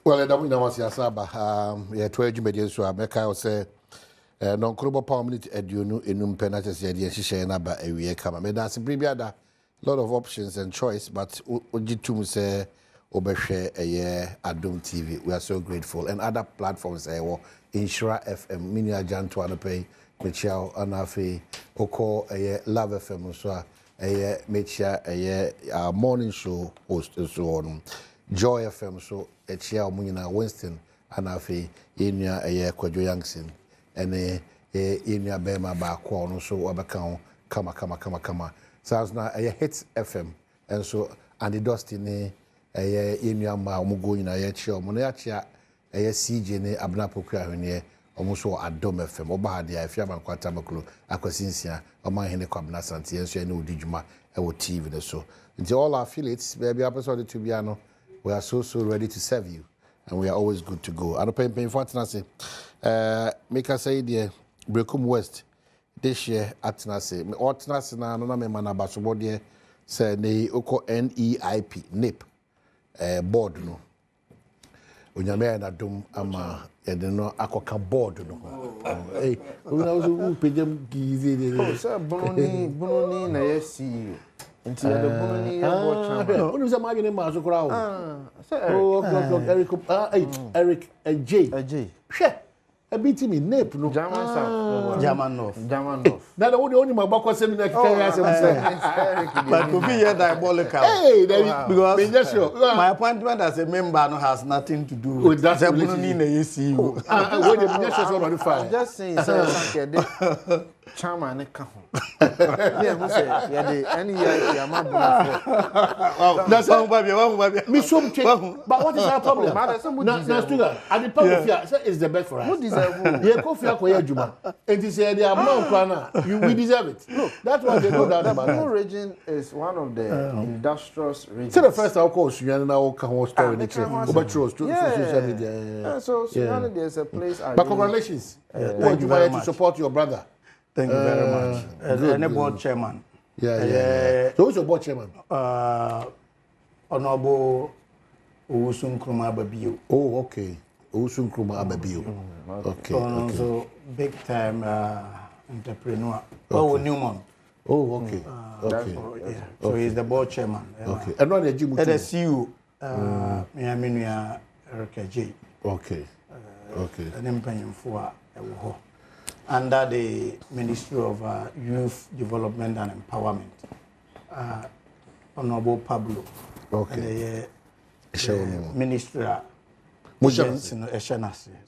Well, I don't know what's your saba. Yeah, 12 Jumedian, so I make out say, non credible permanent eduno in Mpensenpensenmu and she about a week. I mean, that's a lot of options and choice, but Ujitum say, Obeshe, a year, Adom TV. We are so grateful. And other platforms, Insura FM, Minia Jantuana Pay, Michelle, Anafi, Oko, a Love FM, so a Micha, a morning show host, and so on. Joy FM, so a chair Munina Winston, Anafi, Inya, a Quadro Youngson, and a Inya Bema Bakwan, so Wabakao, Kama. So now a hits FM, and so and the Dusty, a Inya Ma Mugo in a chair, Monachia, a CJ, Abnapo Crane, almost Adom FM, Obadia, if you have a Quatamaklu, Aquasinsia, or my Hene Quabna Santi, and so I know Dijuma, I will TV so. Into all our affiliates, baby episode to Biano. We are so ready to serve you, and we are always good to go. I don't pay Mpensenpensenmu. Make us say the Brekum West this year at Nase. Or Nase na no me mana basobodie say ne oko NEIP board no. Onyame na dom ama ye de no akoka board no. Eh, we na so pejam gizi. Oh, sir, Bononi na yesi. Until the Bononi no, no, my name is Okra. Eric J. She a bit me nape no German North. Now the only my back was sending a carrier. But to be here diabolical. Hey, because my appointment as a member has nothing to do with that. Just saying, Chairman, yeah, we say, yeah, the NEIP, I'm not that's how baby. But what is our problem? Now, and the power of is the best for us. What deserve? Yeah, coffee Juma. And he said, "They are more planner. We deserve it." Look, that's why they know that. The region is one of the industrious regions. So the first, of course, you know, can store in the social media. So there's a place. But congratulations. What you to support your brother. Thank you very much. And a board chairman. Yeah. So who's your board chairman? Honorable Owusu Nkrumah Ababio. Oh, okay. Owusu Nkrumah Ababio. Okay. So big time entrepreneur. Oh, Newman. Oh, okay. Okay. So he's the board chairman. Okay. And what did you do? The CEO, Miaminia Eric J. Okay. Okay. And Mpensenpensenmu. Under the Ministry of Youth Development and Empowerment, Honorable Pablo. Okay. The Ministry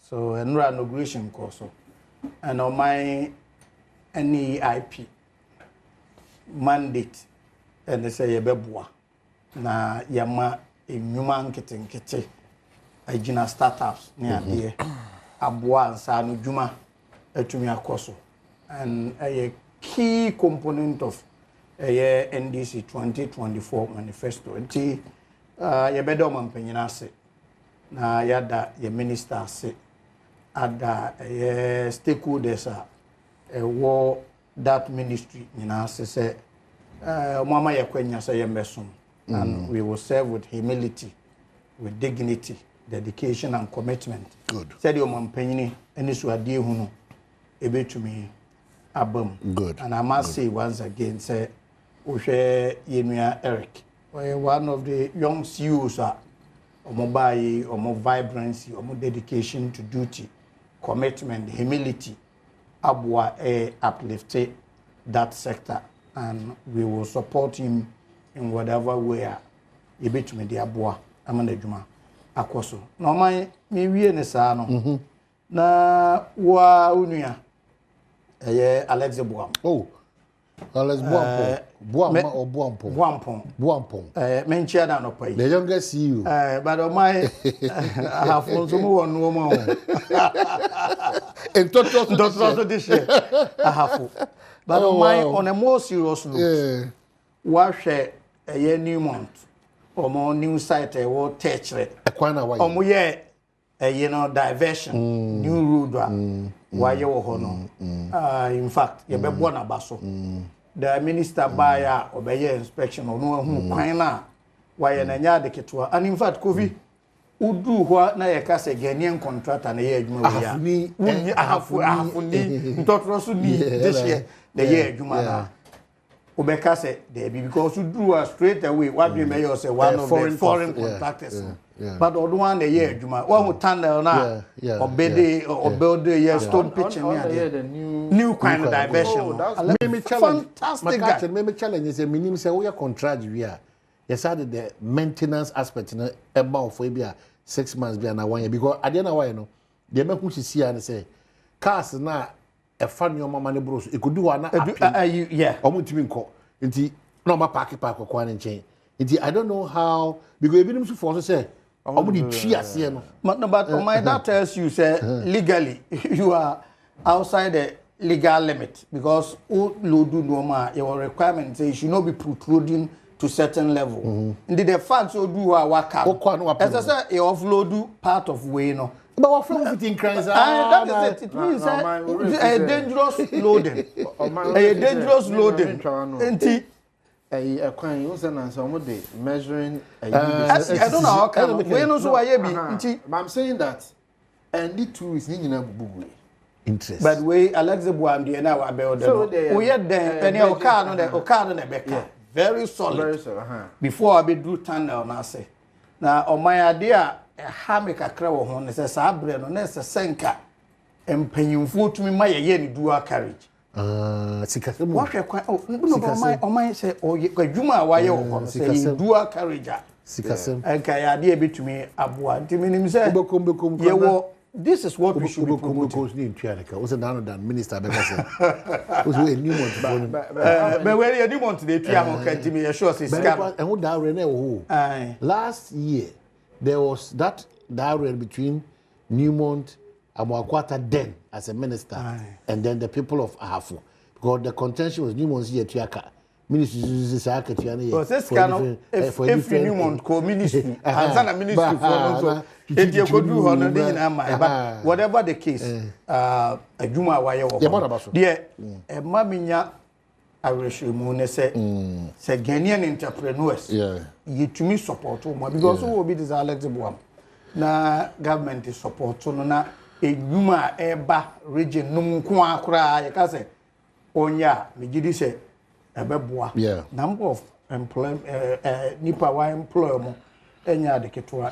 So, inauguration course. And on my NEIP mandate, and they say Yebebua na Yama in human kitten, Agina startups near there, Abua and Sanu Juma. And a key component of a NDC 2024 manifesto. You better Mpensenpensenmu na yada ye minister say ada stakeholders war that ministry say mama yakwenya say yembesom and we will serve with humility, with dignity, dedication and commitment. Good. Said your Mpensenpensenmu any so ade hunu ebe to me abam. Good. And I must say once again, say Yearn Eric, one of the young CEOs are mobile, or more vibrancy, or more dedication to duty, commitment, humility, abwa uplifted that sector, and we will support him in whatever way. Ebe to me the abwa amane juma akoso. No my me wie ne sa no. Na wa unuya Alex Buam. Oh, Alex Buam. Buam or Buampong? Buampong. Menchia da no pay. The youngest CEO. But on my I have also one woman. And also this year. I have. But on my on a more serious note, wash a year new month or more new site a world touch it. Diversion, new road, why you hono. In fact, you be born abaso. The minister buyer or by inspection or no who quina why an anya de ketua. And in fact, Kovi, udu ho na ye ka se Ghanaian contractor na ye adwuma wi ya wunni ahafuni ntotro so ni this year the year adwuma na obeka say there be because udu straight away what be may say one of the foreign contractors but odo one the year adwuma one who tunnel na obede obede ye stone pitching the new kind of diversion me challenge fantastic me challenge say minim say we contract we are yes added the maintenance aspect na about for be 6 months be na 1 year because at the end of why no they make who see and say cars na e fa no mama ne bros e could do na yeah omutimi nko nti no ma park kwa ne nchen nti I don't know how because even if for say omudi twi ase no but my that tells you say legally you are outside the legal limit because all lodu no ma your requirement say you should not be protruding to certain level. Indeed, the facts will do our work out. As I said, you offload part of way no. But what from fitting crimes? That is it. It means a dangerous loading. A dangerous loading. Enti. A coin use an answer measuring. I don't know how come. We know so why be. I'm saying that, and the two is in a bubu. Interest. But we Alexa Buam now about them. We had them. Any Okano the Becca. Very solid. Before I be do tunnel na say. Na on my idea ha me kakra wo ho ne say sa abre no na say senka empanyimfo tumi ma ye ni dual carriage. Sikasem. What hwe kwan no on my say adwuma wa ye wo ho say dual carriage. Sikasem. Enka ya de betumi aboa ntimi nim say ye wo this is what we should be promoting. What's another than Minister Becca? Was a new one. But where you do want to the Tiamo Kantimi, you're sure it's scam. And who Rene last year there was that dialogue between Newmont and Mwakwata then as a minister, and then the people of Ahafo. Because the contention was Newmont's year Tiaka. Ministry uses Sakatiani. Because this kind of if Newmont co ministry and Sana ministry for if you could do but whatever the case, a Juma Wire or dear, a Maminya Arishimu say Ghanaian entrepreneurs, you to me support because who will be this electable na government is support so na a Juma Eba region no kwa kra you can say onya me gidi say yeah. Number of nipa wa employ mo enya de ketua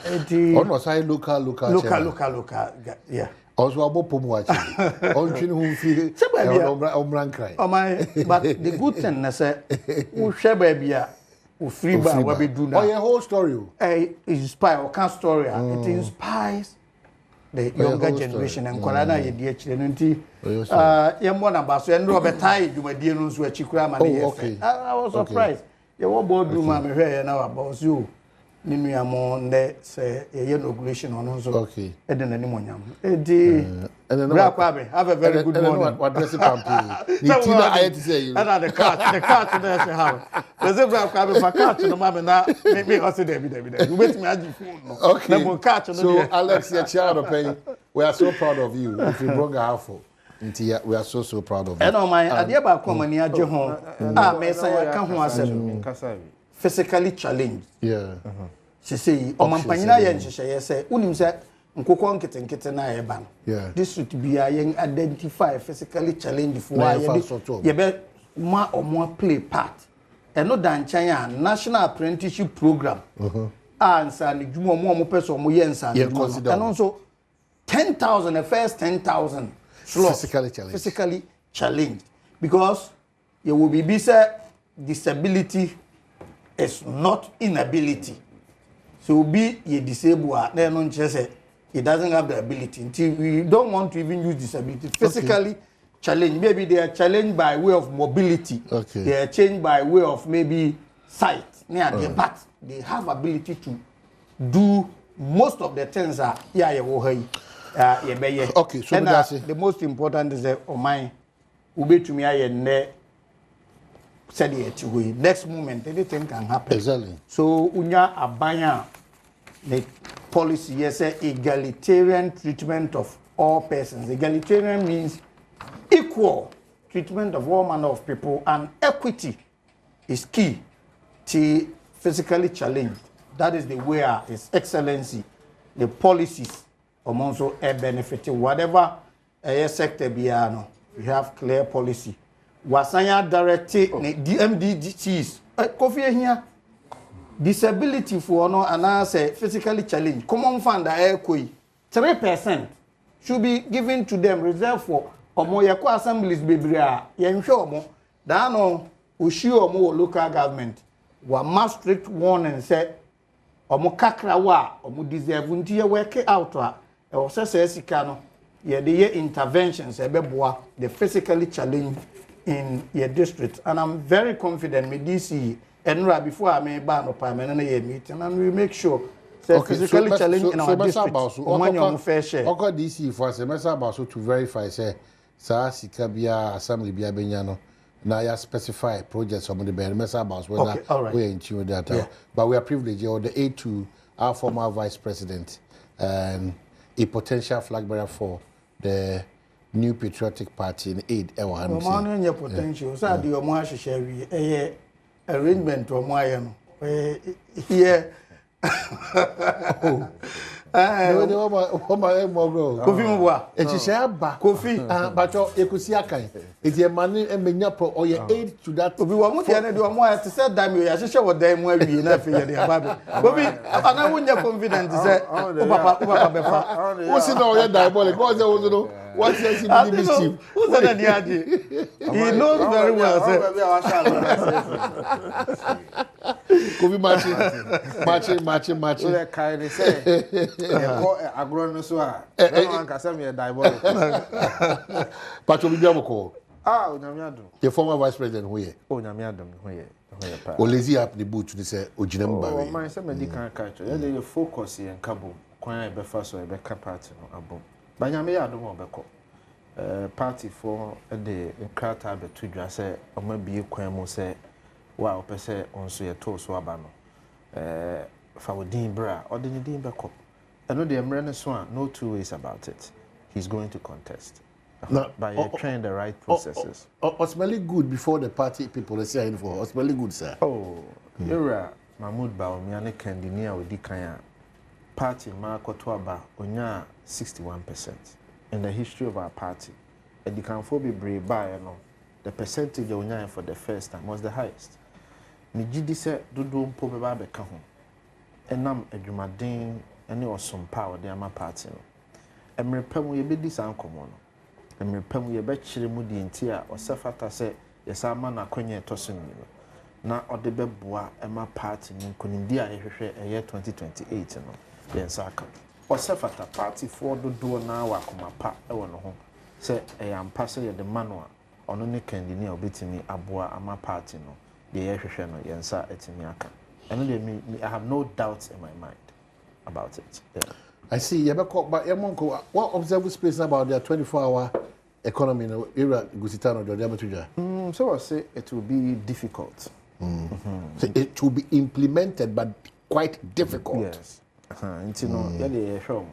ono say local yeah also abopo mu achi on twin hu fi omran cry oh my but the good thing na say wo hwe ba bia wo free ba wa be do na oh your whole story inspire or can story it inspires the younger generation and kwala ye die chire no nti ye mo na ba so ye ndo betai dwumadie no nso achi kura ma ne ye I was surprised ye wo boardroom ma me hwe ye na wa ba so ninu ya mo nde say ye inauguration ono nso e de nani monyam e di have a very good morning what dress campaign ni tina I to say you and the cat there say how there's a bra kwa be for cat no ma me na me also dey be you wait me agi phone no na mo cat no so Alex your child of pain we are so proud of you if you brought half we are so proud of you and on my ade ba kwa mani age ho me say ka ho asem physically challenged she say o mampanyina ye nhyehyeye say unim say nkokọ nkete na ye ban district bia ye identify physically challenged for ye be ma omo play part eno dan chan ya national apprenticeship program ansa ni dwuma omo person omo ye nsa eno so 10,000 the first 10,000 physically challenged because you will be say disability is not inability. So be ye disabled, then no say he doesn't have the ability. Until we don't want to even use disability. Physically challenged. Maybe they are challenged by way of mobility. They are changed by way of maybe sight. But they have ability to do most of the things that okay, so and the most important is that my ube to me said it next moment anything can happen. Exactly. So unya abanya the policy yes egalitarian treatment of all persons. Egalitarian means equal treatment of all manner of people, and equity is key to physically challenged. That is the way His Excellency the policies also benefit whatever sector biano. We have clear policy. Wasanya directed DMDGs. Coffee here. Disability for no and say physically challenged. Common fund 3% should be given to them reserved for Omoyako assemblies bebrea. Yensho mo dano ushi omo local government. Wa must strict warning say omo kakra wa omo deserve nti work out a e wo say sika no ye the interventions ebeboa the physically challenged in your district, and I'm very confident with DC and right before I may ban up and meeting, and we make sure physically challenged in our district. Fair share. Okay, DC for semester about to verify say sika bia assembly bia benyano. Now you specify projects on the mesa about whether we are in tune with that. Yeah. But we are privileged or the aid to our former vice president and a potential flag bearer for the New Patriotic Party in aid. Your potential. So the Omaha share arrangement to Omaha here. Kofi Mwa. It's share back. Kofi. But you could see a kind. It's your money and Menyapo or your aid to that. We want to do more to say that we are sure what them will be enough in the Bible. Kofi, and I wouldn't confident to say, Papa, what's it all your diabolic? What's the mischief? Who's that? He knows very well. Kofi matching. Kindly say, agrono so a kasa me diabolic. But you be able Onyamiadom. the former vice president who ye. Onyamiadom who ye. O lazy up the boot to say Ojinem Bawe. Oh, my some medical culture. You focus here in Cabo. Kwan be first so be party no abom. Banyame Adom obeko. Party for the krata be tudwa say omabie kwan mu say wa opese onso ye to so aba no. Fa wodin bra odin din beko. Eno de emre ne so a no two ways about it. He's going to contest. No, by trying the right processes. Osmally good before the party people are saying for Osmally good, sir. Oh, Era Mahmoud Baomiane Kandinia with Dikaya party Markotoaba Onya 61% in the history of our party. And the Canphobe brave by the percentage of Onya for the first time was the highest. Nijidi said Dudu Poba Bekaho. And Nam Edumadin and it was some power the Ama party. And Repemu Yebedi Sankomono. Mpensenpensenmu ye bechire mu di ntia osefata se yesama na kwenye tosun na ode beboa ema party ni konimdi a yehwehwe eye 2028 no yensaka osefata party for dodo na wakoma pa ewo no ho se eyampa se ye de manual ono ne kandini a obetimi aboa ama party no de yehwehwe no yensa etimi aka eno de me I have no doubts in my mind about it. Yeah. I see. But what observable space about their 24-hour economy? So I say it will be difficult. So it will be implemented, but quite difficult. Yes. You know,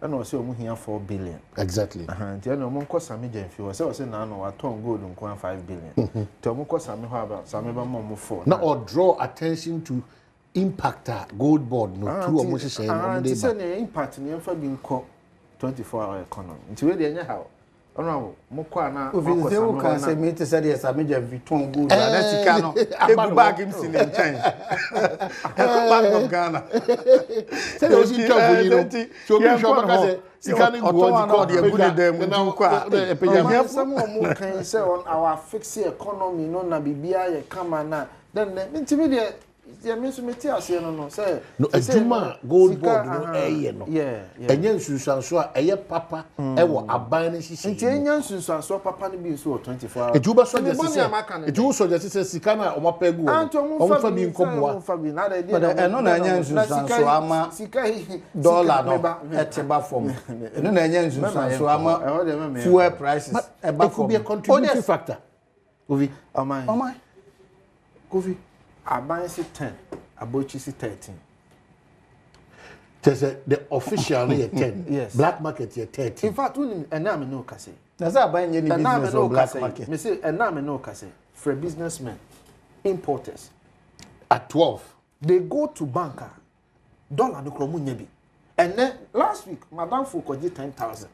and also we here 4 billion. Exactly. You know, we cost some million. So I say now no, I turn gold and 5 billion. To we cost some how about some more 4. Now or draw attention to. Impactor gold board no two or much say on the say impact ni enfa bi nko 24-hour economy nti we dey anya how ono mo kwa na mo ko can say me to say yes am je viton gold na sika no e bag him sin in change Bank of Ghana say o si travel you know so be sure ka say sika ni go on the good dem na kwa e some mo kan say on our fixed economy no na bibia ye kama na then nti me dey yeah, me say no say no aduma gold board no no yeah enye nsunsuanso a eye papa e wo aban ne hihye nti enye nsunsuanso papa ne bi so 24 hours ejuba so eju so just say sika na o mapa egu o fa bi nkoboa but eno na enye nsunsuanso ama dollar no eteba form eno na enye nsunsuanso ama fuel prices eba form could be a contributing factor Kofi amai Kofi Aban is 10, Abochi is 13. The official 10. Yes. Black market is 13. In fact, and now I know Kase. That's how buying any business on black market. Me say, and now I know Kase. For businessmen, importers. At 12. They go to banker. Dollar no kromu nyebi. And then last week, Madam Foucault did $10,000.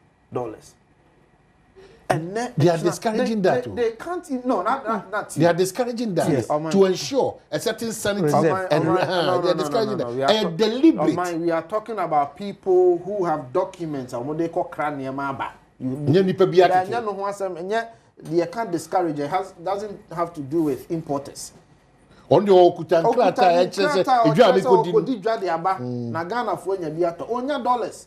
And then they are discouraging that. They can't even, no, not they are discouraging that yes. To ensure a certain sanity. They are discouraging that. And deliberate. We are talking about people who have documents and what they call cranium. They can't discourage it. Doesn't have to do with importers. On the Okutankrata, Nagana for Onya dollars.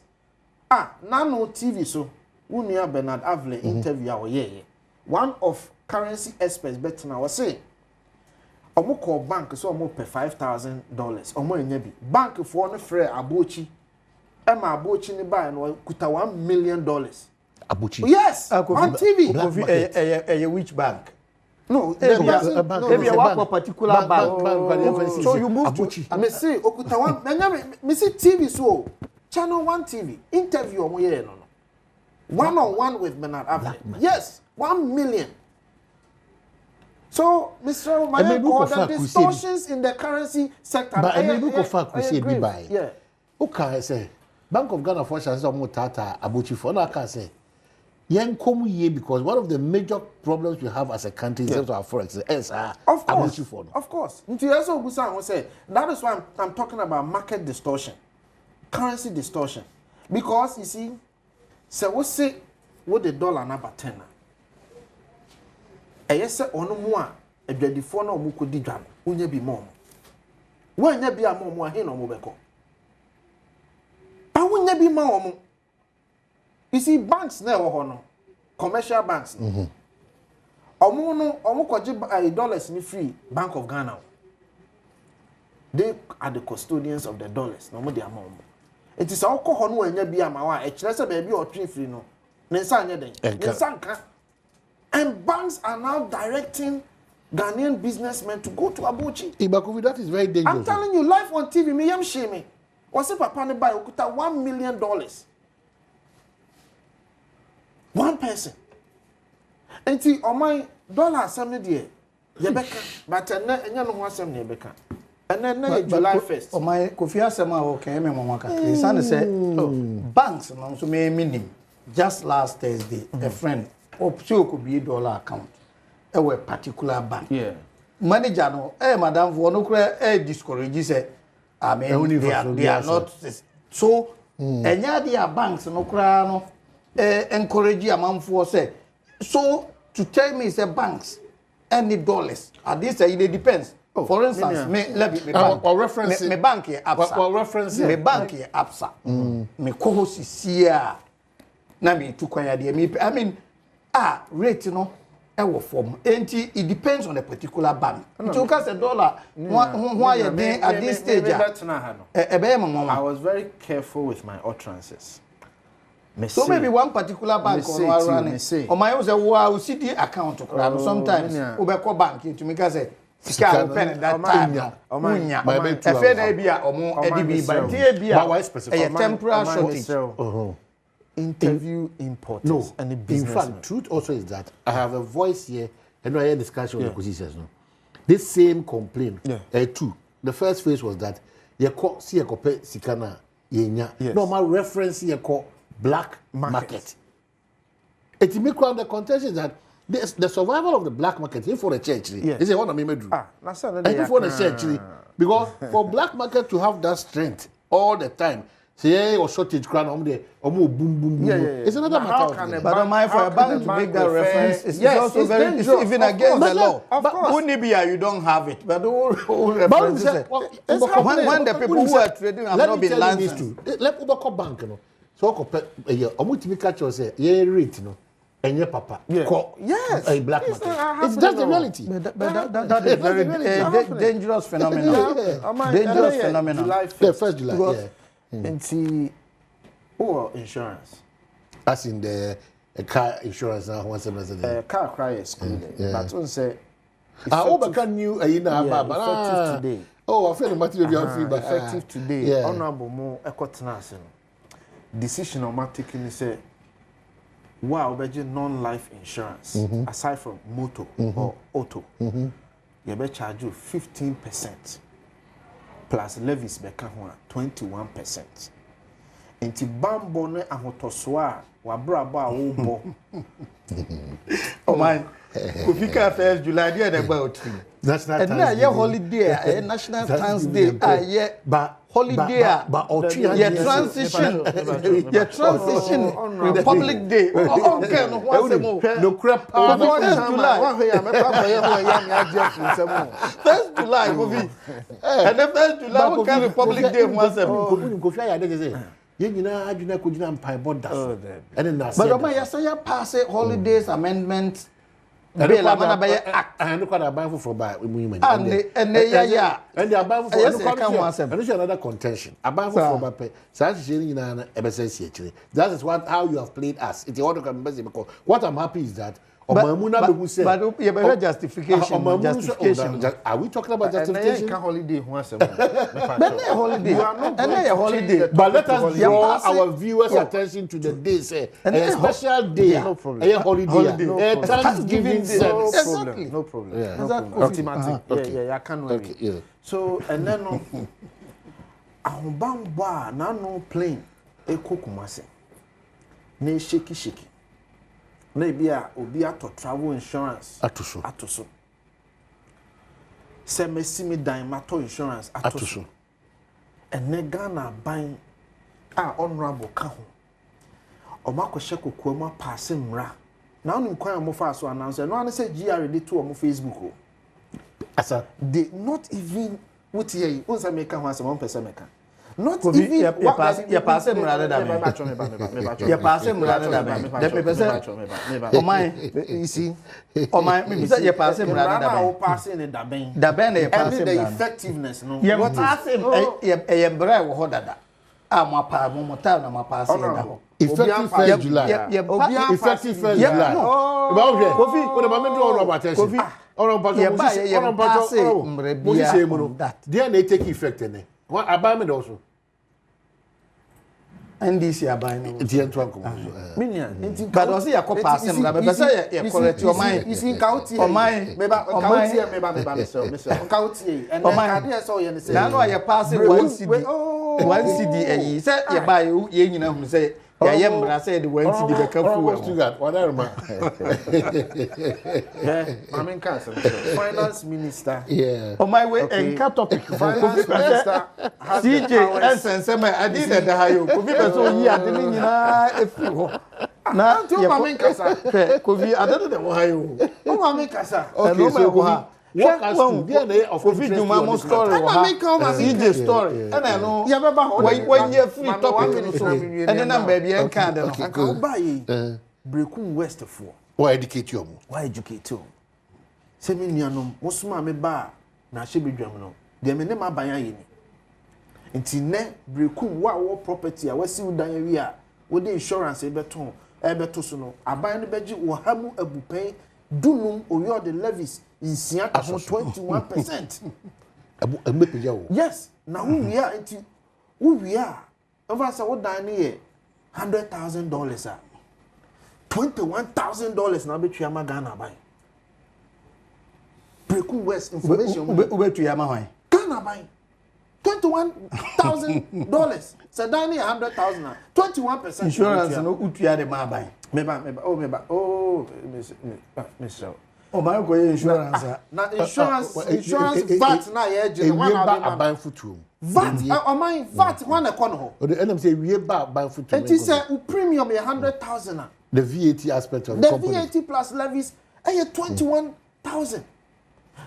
Nano TV so. Unia Bernard Avle interview our year. One of currency experts better now was saying, Omo call bank so omo pay $5,000. Omo nyebi bank for no free abochi. Emma abochi ni buy no kuta $1 million. Abuchi. Yes, on TV. A which bank? No, maybe a particular bank. So you move to me say okuta one. Me see TV so channel 1 TV interview omo year no. One-on-one with Bernard Avle. Yes, 1 million. So, Mr. Omaye, the distortions in the currency sector. But I agree. Yeah. Okay, I say, Bank of Ghana for some tata abuchi for no can say. Yen come here because one of the major problems we have as a country in terms of our forex is abuchi for. Of course. That is why I'm talking about market distortion, currency distortion, because you see. So we say what the dollar number 10 na. Eye say ono mu a adwadifo na omu kodi dwan. Unya bi mom. Wanya bi amom a he no mo beko. Pa unya bi ma omu. You see banks na wo ho no. Commercial banks. Omu no omu koji dollars ni free Bank of Ghana. They are the custodians of the dollars. No mo di amom. It is all cohon when you be a mawa, a chlessa baby or tree free no. And banks are now directing Ghanaian businessmen to go to Abuchi. Ibakuvi, that is very dangerous. I'm telling you, live on TV, me am shaming. Was it Papa buy $1 million? One person. And see, on my dollar, some day, Rebecca, but I know what's some Rebecca. And then July 1st. Oh my Kofi Asema okay me mama kakri. San say banks no so me minim. Just last Thursday a friend could be dollar account. A particular bank. Yeah. Manager no madam for no discourage say I mean they are not so enya dia banks no kra no encourage amanfo say so to tell me say banks any dollars at this it depends. For instance, me bank here APSA. Me bank here APSA. Me co-host here. Na me to kwanya de me. I mean, rate no e form. It depends on the particular bank. You can say dollar. Why at this stage? I was very careful with my utterances. So maybe one particular bank or running. Or my own say, wow, CD account. Sometimes Ubeko bank to me say. Sika pen that time. Omunya. Efe na bia omo edibi but dey bia a temporary shortage. Interview importers and the business. In fact, truth also is that I have a voice here and I hear discussion on the positions. No, this same complaint. Two. The first phase was that you call see a copy sikana yenya. No, my reference here called black market. It make one the contention that the survival of the black market in for the church. Is it what I mean? And for the church, because for black market to have that strength all the time, say or shortage crown boom boom. It's another matter. But for a bank to make that reference, it's also very it's even against the law. But Unibia, you don't have it. But all references. When the people who are trading have not been licensed. Let Ubako Bank, so Omutimi say, rate, and your papa, yes, a black market. It's just the reality. But that is very dangerous phenomenon. Dangerous phenomenon. The 1st July. And see, insurance. As in the car insurance now, once a month. Car cry excluded. But one say, I overcome you effective today. Oh, I feel the material effective today. Honorable more ecotanas. Decision on my taking say. Wow, non-life insurance aside from motor or auto, you be charge you 15% plus levies become 21%. Enti bambo ne ahotoso a wabrabo a wo bo. Oh my. Kufika 1st July dey about. National And now your holiday, National Thanksday, but holiday, but your transition, Republic Day. Okay, no no crap. 1st July. 1st July, and the 1st July, okay, Republic Day once a but my say pass holidays amendment. And they are buying for buy. And they are buying for another contention. I buy for buy. That is how you have played us. It's what because what I'm happy is that but you better justification. Are we talking about justification? Holiday holiday. You are not holiday. But let us draw our viewers' attention to the day. Say a special day. No problem. A holiday. No Thanksgiving service. Exactly. No problem. Yeah. Automatic. Okay. Yeah, I can worry. Okay. Yeah. So and then ahobamba na no plane ekokumase. Na shaky. Na bia obi ato travel insurance atoso. Se mesimi dan mato insurance atoso. Ene Ghana ban a honorable ka ho. Omakoshe kokwa mu pass mra. Na onu kwan am fa so announce no an say GBA dey to on Facebook o. Asa They not even what here on say make ho asem 1% make. Not Kofi, even you pass him rather than me. You pass him rather than me. That me person. Oh my, you see. Oh my, me say you pass him rather than me. Now passing in daben. Daben you pass him. The effectiveness no. You pass him. You bra wo dada. Ah, mo pa mo ta na mo pass him da ho. effective 1st July. Effective 1st July. Kofi, what about me do all about attention? Kofi, they are take effect in it. What about me also? NDC abine. But also you call pass him. But say you correct your mind. You see count here. Meba count here. And then cardia so you say. Now you pass 1 CD. 1 CD eh. Say you buy you nyina hu say ya yembra say the 1 CD be careful. What I remember. I mean cancel. Finance minister. Yeah. On my way and cut topic. Finance minister. CJ Mpensenpensenmu I did that hayo. Kofi be so yi ade ni nyina efi ho. Na you mama kasa. Kofi ade de wo hayo. O mama kasa. Okay, so what as to be of Kofi Juma mo story wo ha. CJ story. And I know ya beba ho. When you free topic. And then am baby en kan de no. Aka ba yi. Brekum West for. Why educate you? Why educate you? Se me nuanom mo soma me ba na hye bedwam no. De me ne ma ban aye ni. Nti ne brekum wo property a wasi udan awi a wo de insurance ebeto so no aban no beji wo hamu abupen dunum oyo the levies insia to 21%. Yes, na wo wi a nti wo wi a over say wo dan ne ye $100,000 a $21,000 na betu ama Ghana buy. Brekum West information betu ama hwan? Ghana buy $21,000. Sedani 100,000. 21%. Insurance no utua de ma buy. Meba. Miss. Oh my go insurance. Na insurance VAT na ye je one na buy futu. VAT o my VAT one e kono ho. The NM say we buy futu. It is a premium 100,000. The VAT aspect of the company. VAT plus levies 21,000.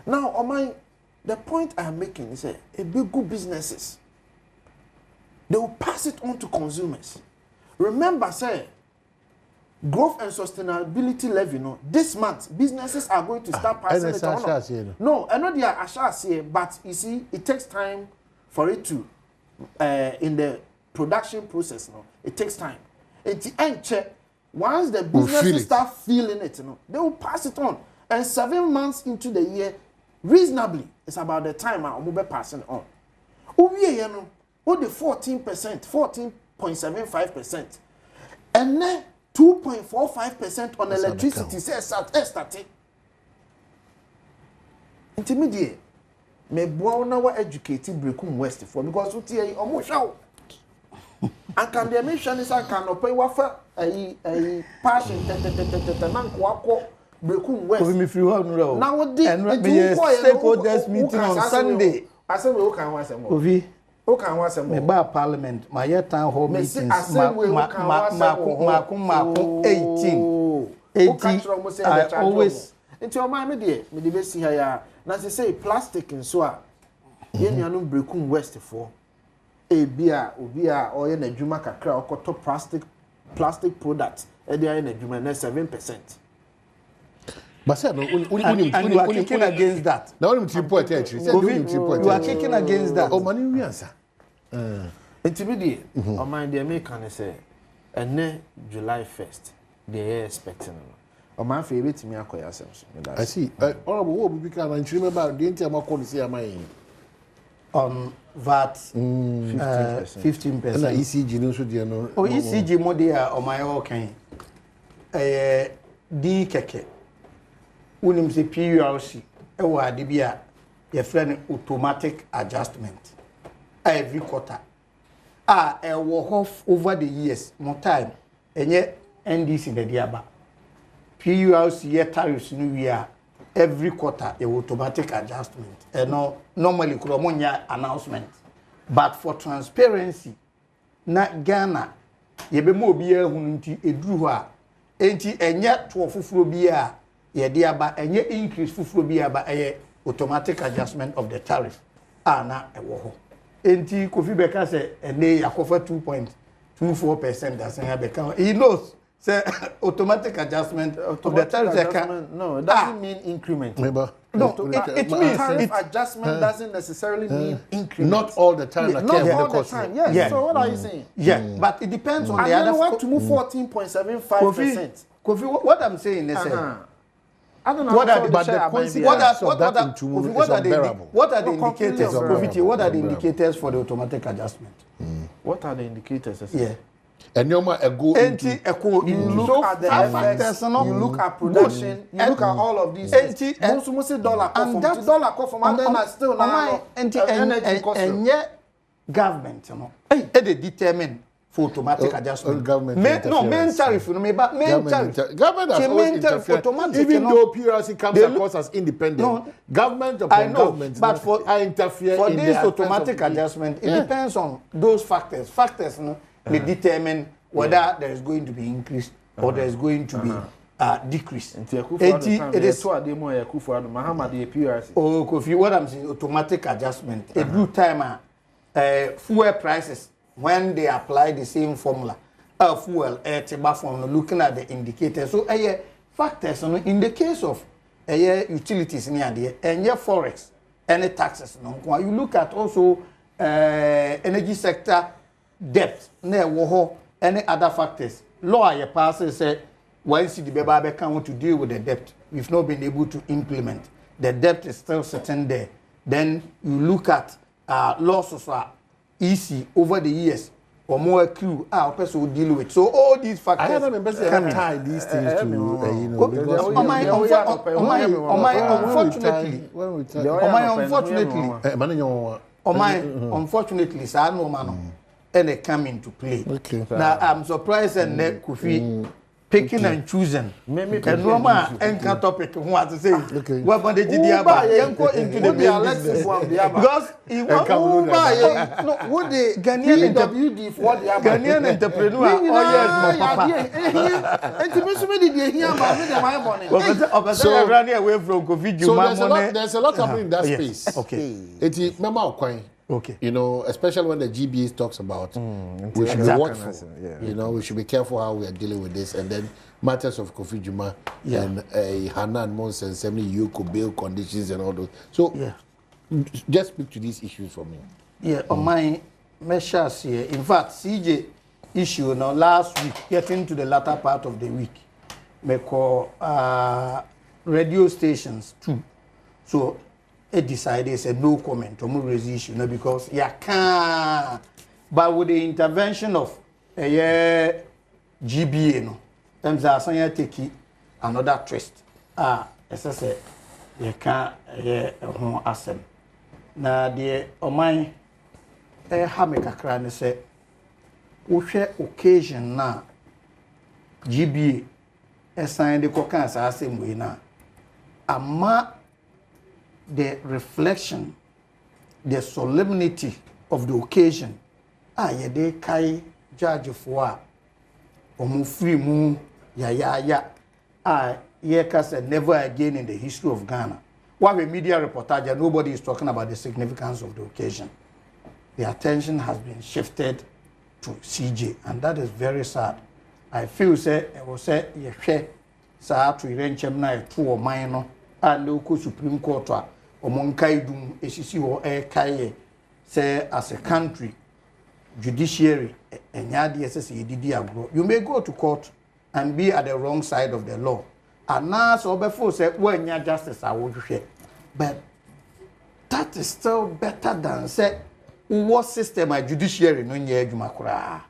Now the point I am making is a big good businesses, they will pass it on to consumers. Remember, say, growth and sustainability levy, this month, businesses are going to start passing it on. No, I know they are ashasi, but you see, it takes time for it to, in the production process, it takes time. At the end, once the businesses start feeling it, they will pass it on. And 7 months into the year, reasonably, it's about the time I'm passing on. We are the 14%, 14.75%, and then 2.45% on electricity. Starting intermediate. Me born now educated Brekum West for because what here almost show. And can the emission is I can pay wafer a passion nanko brekum west. Kofi me free ho Now what did stakeholders meeting on Sunday. I said we can once more. Kofi O can once more. me ba parliament my year town hall meetings ma 18 I always into your mind me dey see here na say plastic and so a ye nuanu brekum west for ebia obi a oye na dwuma kakra okoto plastic products e dey na dwuma na 7%. But say no, you are kicking against that. Now only 3.8. You are kicking against that. Oh, money we answer. Intimidate. O mind dey make can say ene July 1st they are expecting. O man fe betimi akoya asem so. I see. Honorable wo bi kan na ntwiri meba dey ntia makọ say amayin. VAT 15%. Na ECG no so dey no. Oh, ECG mo dey o my okay. Di keke. Unim se PURC e wa de bia ye frɛ automatic adjustment every quarter. E wo over the years more time enye NDC de dia ba. PURC ye tariffs no we are every quarter a automatic adjustment. No normally kuro monya announcement. But for transparency na Ghana ye be mo obi ehunu nti eduru ho a enti enye to ofufuro bi a ye dia ba enye increase fufuro bi a ba automatic adjustment of the tariff na ewo ho enti Kofi Beka say ene yakofa 2.24% that say Beka he knows say automatic adjustment of the tariff no it doesn't mean increment. No, it means tariff adjustment doesn't necessarily mean increment. Not all the time. Not all the time. Yes. Yeah. So what are you saying? Yeah, but it depends on and the other. And want to move 14.75%. Kofi, what I'm saying is, I don't know. What are the indicators? Kofi, what are the indicators for the automatic adjustment? What are the indicators? Yeah. And you look at the effects, you look at production, you look at all of these things. Dollar from and then still now energy cost. And yet government, you know, they determine for automatic adjustment. Main tariff, you know, but main tariff. Government has always interfered. Even though PRC comes across as independent, government upon government, but for interfere for this automatic adjustment, it depends on those factors. Factors, you know. They determine whether there is going to be increase or there is going to be decrease. It is what I'm saying, automatic adjustment. A good time, fuel prices when they apply the same formula. Fuel, looking at the indicators. So, factors in the case of utilities near there, and forex, any taxes. You look at also energy sector. Debt, any other factors. Law your passes say once the baby want to deal with the debt, we've not been able to implement. The debt is still sitting there. Then you look at losses are easy over the years or more accrue person will deal with. So all these factors. I don't tie these things to unfortunately, and they come into play. Okay. Now I'm surprised and Kofi picking and choosing. And Roma and topic what to say. Okay. What about the GBA? Go into the because he was no would the Ghanaian WD for the Ghanaian entrepreneur. So running away from Kofi. So there's a lot happening in that space. Okay. It's Mama. Okay. You know, especially when the GBA talks about, we should be watchful. You know, we should be careful how we are dealing with this. And then matters of Kofi Juma and Hanan Mpensenpensenmu, Yoko bail conditions and all those. So, just speak to these issues for me. Yeah, on my measures here. In fact, CJ issue now last week, getting to the latter part of the week, me call radio stations too. So. It decided said no comment on raise issue no because can't. But with the intervention of GBA no, them say take another twist. As I said, you can't asem. Na the omai have me kakra ne say wohwɛ occasion na GBA assign the kokan sa asem we na ama the reflection, the solemnity of the occasion ye dey kai judge for omu free mu ya ye ka said never again in the history of Ghana. What a media reportage, nobody is talking about the significance of the occasion. The attention has been shifted to CJ, and that is very sad. I feel say it was say ye sa to irenchem na to o man no and local Supreme Court or Monkaidum esisi or kai say as a country judiciary and you may go to court and be at the wrong side of the law. And now so before say when you justice I would share. But that is still better than say what system a judiciary no nye adwuma kura.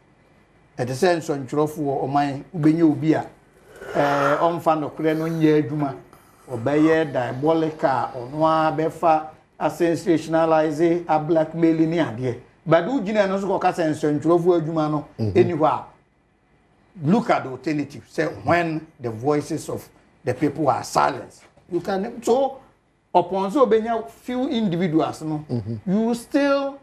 At the sense on chrofu o man ubenye obi a onfa no kura no nye adwuma obeye diabolical onwa befa a sensationalize a blackmailing ni ade. But who jina no so ko ka sense on chrofu adwuma no anywhere. Look at the alternative. Say when the voices of the people are silenced, you can so upon so benya few individuals no you still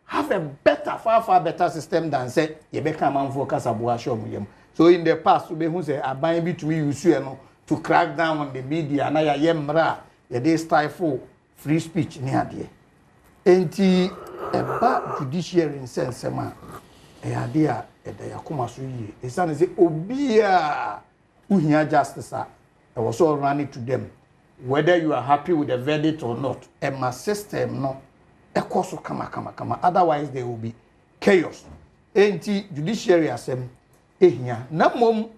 have a better far better system than say you become man for kasaboa show muyem. So in the past we who say aban between you no to crack down on the media na ya yemra ya dey stifle free speech ni ade enti eba judiciary in sense ma e ade a e ya koma so yi e say obia uhia justice I was all running to them. Whether you are happy with the verdict or not, and my system no, ekoso kama. Otherwise, there will be chaos. Enti judiciary asem ehia. Na mom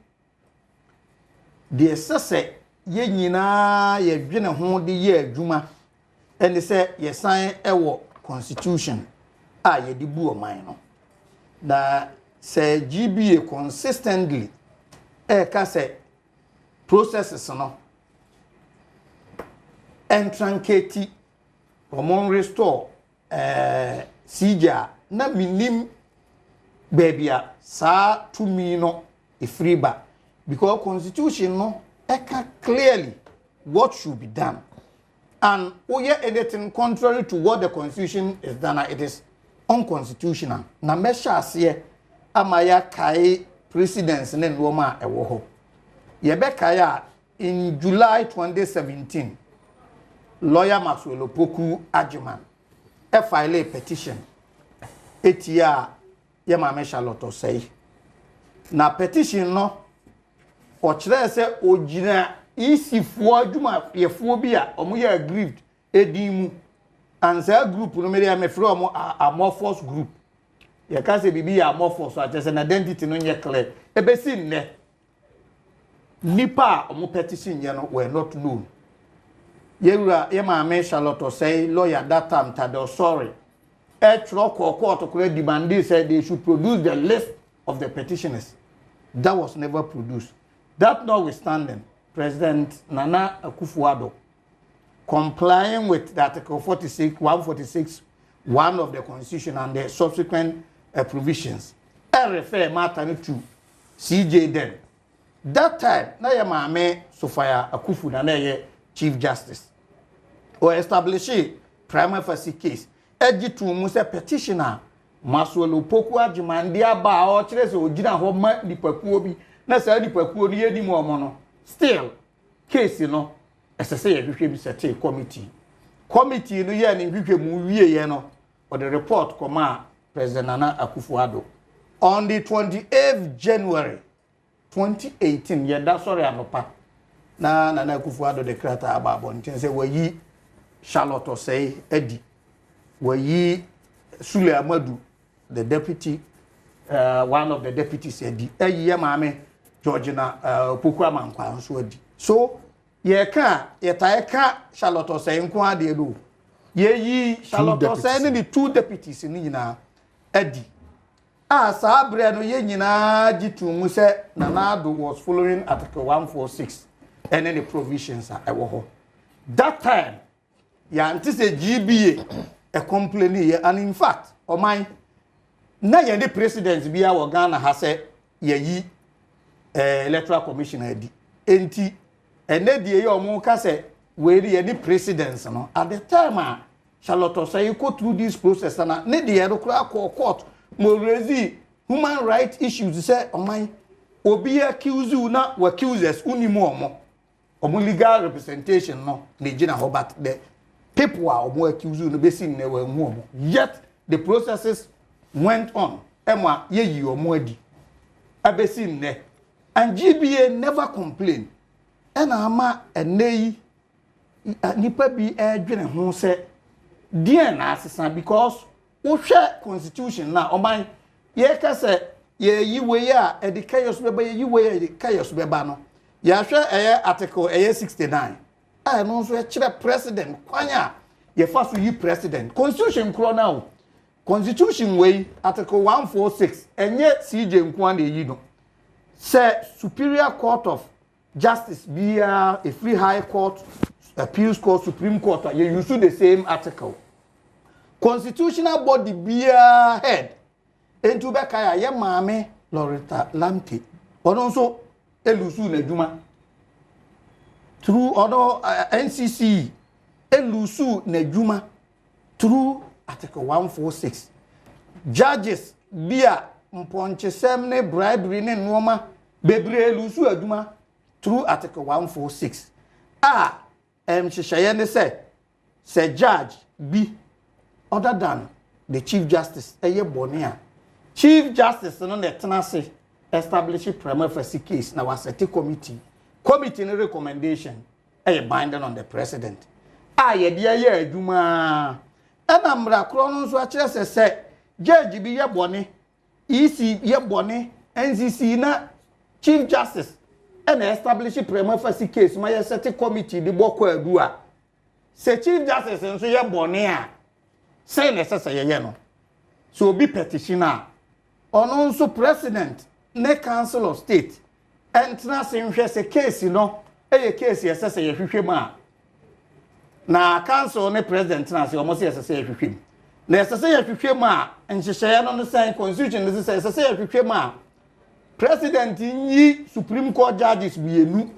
the sese ye nyina ye dwene ho de ye adwuma. Ene se ye sign ewo constitution a ye di bu oman no. Na se GBA consistently ka se processes no entranketi omon restore sija na minim babia sa to me no ifriba because constitution no eka clearly what should be done and oye anything contrary to what the constitution is done it is unconstitutional na mesha ase amaya kai precedence ne noma ewo ho Yebekaya in July 2017, lawyer Maxwell Opoku Ajiman filed a petition. Etia Yamame Charlotte say. Na petition no ochire se ogina isi fo adwuma ye fo bi a omo ye aggrieved edimu and say group no me me free omo amorphous group. Ye ka se bibi amorphous so atese na identity no nye clear. Ebesi nne nipa omo petition ye no were not known. Ye maame Charlotte say lawyer that time tado sorry. Court to demand said they should produce the list of the petitioners. That was never produced. That notwithstanding, President Nana Akufo-Addo, complying with the Article 146, 1 of the Constitution and the subsequent provisions, I refer matter to CJ then. That time, na ye maame Sofia Akufo na Chief Justice, or establish a prima facie case. Eji to mu se petitioner Maxwell Opoku Ajiman dia ba o kire se ogina ho ma nipakuo bi na sa nipakuo ni yedi mu omo no still case no esese ye hwehwe bi sete committee no ye ni hwehwe mu wie ye no or the report come President Nana Akufo-Addo on the 28th January 2018 ye da sorry anopa na Nana Akufo-Addo declared about bonten say we Charlotte say Eddie Wayi Sule Amadu, the deputy, one of the deputies said, "Ye maame Georgina Opoku Amankwa nso adi." So ye taeka Charlotte say nko ade do. Ye yi Charlotte say ni the two deputies ni nyina adi. Sa abre no ye nyina gitu mu say Nana Addo was following Article 146 and the provisions are ewo ho. That time ya anti say GBA a complaint and in fact, Omai na ye the president bia wo Ghana ha se ye yi electoral commission adi enti ene die ye omo ka se we ye the president no at the time Charlotte say you go through this process na ne de ye court mo raise human rights issues say oman obi accuse you na accusers unimu omo legal representation no ne gina ho but the people are omo accuse you no be seen ne wa hu omo yet the processes went on emma ye yi omo adi abesin ne and GBA never complained and ama enei nipa bi dwene ho se die na asesa because wo hwe constitution na oman ye ka se ye yi we a e chaos beba ye yi we e chaos beba no ya hwe article 69 no so e kire president kwanya ye fa so yi president constitution kro na constitution we article 146 enye CJ nkwa na yi no say superior court of justice be a free high court appeals court supreme court you use the same article constitutional body be a head into be kaya ye maame Loretta Lamte ono so elusu na djuma through other NCC elusu na djuma through article 146 judges bia mponchesem ne bribery ne noma bebre elusu adjuma through article 146 sheshaye ne say judge be other than the chief justice eye bone chief justice no ne tenase establish prima facie case na was a committee no recommendation binding on the president ye dia ye adwuma ana mra kro no so a kire se judge bi ye bone EC ye bone NCC na chief justice and establish prima facie case ma ye set committee di boko adu a se chief justice nso ye bone a say necessary ye no so be petitioner ono nso president ne council of state entra se nhwe se case no case yesese ye hwehwe ma na council ne president na se omo se yesese ye hwehwe na yesese ye hwehwe ma nhyehyeye no say constitution ne se yesese ye hwehwe ma president yi supreme court judges bienu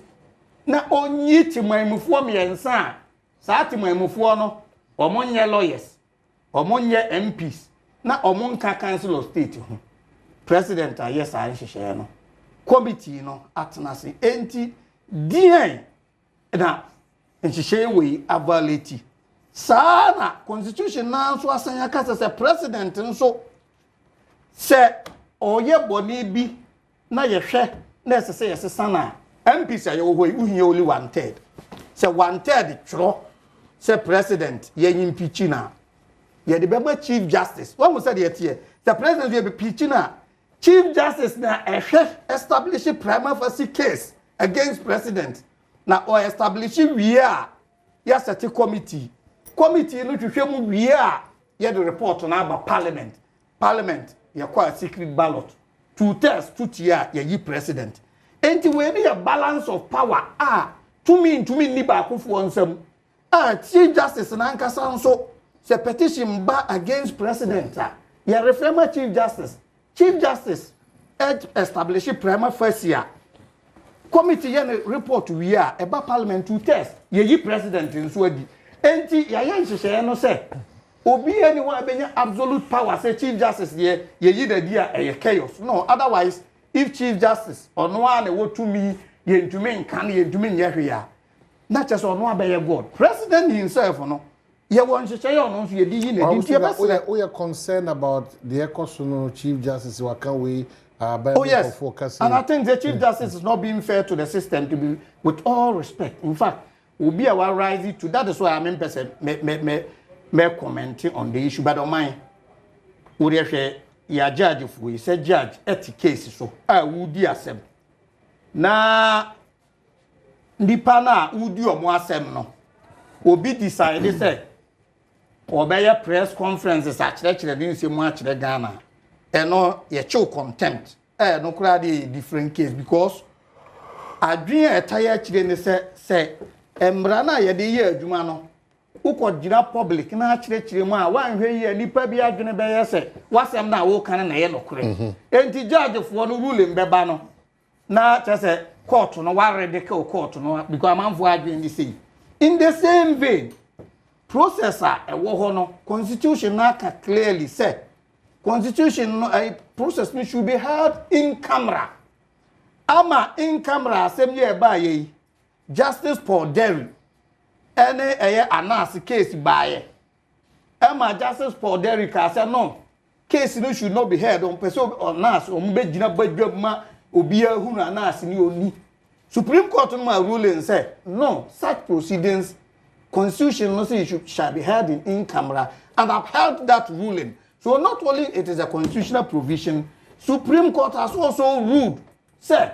na onyi timaimufuo miensa sa timaimufuo no omo nye lawyers omo nye MPs na omo nka council of state ho president yes a nhyehyeye no committee no atenase enti dien na nhyehyeye we avaleti sana constitution na so asanya kasa se president nso se oye boni bi na ye hwe na esese yesesa na MPs aye wo hoyi uhie only 1/3 se 1/3 twro se president ye nyimpichi na ye de beba chief justice what we said here the president will be pitching na chief justice na establish prima facie case against president na or establish we a ya set committee no twehwe mu we a ye the report na aba parliament ye kwa secret ballot 2/3 2/3 ye yi president enti we be a balance of power to me ni ba akofo nsam chief justice na nkasa nso se petition ba against president ye reform chief justice establish prima facie committee ye report we a eba parliament 2/3 ye yi president nso adi enti ya ye nhyehyeye no se obi anyone benya absolute power say chief justice ye yi da dia chaos no otherwise if chief justice ono a na wotumi ye ntumi nkan ye ntumi nyehwe ya na chese ono abeye god president himself no ye won nhyehyeye ono nso ye di yi na di we are concerned about the ecosono chief justice wakanwe yes. And I think the chief justice is not being fair to the system, to be with all respect. In fact, will be our rising to that is why I'm me commenting on the issue. But on mine, would ya judge if we say judge at case so I would be asem. Na Nipana would do more asem no. Will be decided say or by a press conferences actually didn't say much the Ghana. And no, ye show contempt. No crowd different case because I dream a tire children say Embrana ye de year Jumano uko jira public na chire mu a wan hwe yi nipa bi adwene be yese wasem na wo kan na ye nokure enti judge fo no ruling beba no na chese court no warede ke court no because amanfo adwene ni sei in the same vein processor ewo ho no constitution na ka clearly say constitution no process no should be held in camera ama in camera assembly e ba ye justice Paul Derry ene anas case baye ama justice Paul Derry ka say no case no should not be heard on person on nas o mbe gina badwam ma obi ahunu anas ni oni Supreme Court no ruling say no such proceedings constitution no say shall be held in camera and upheld that ruling. So not only it is a constitutional provision, Supreme Court has also ruled say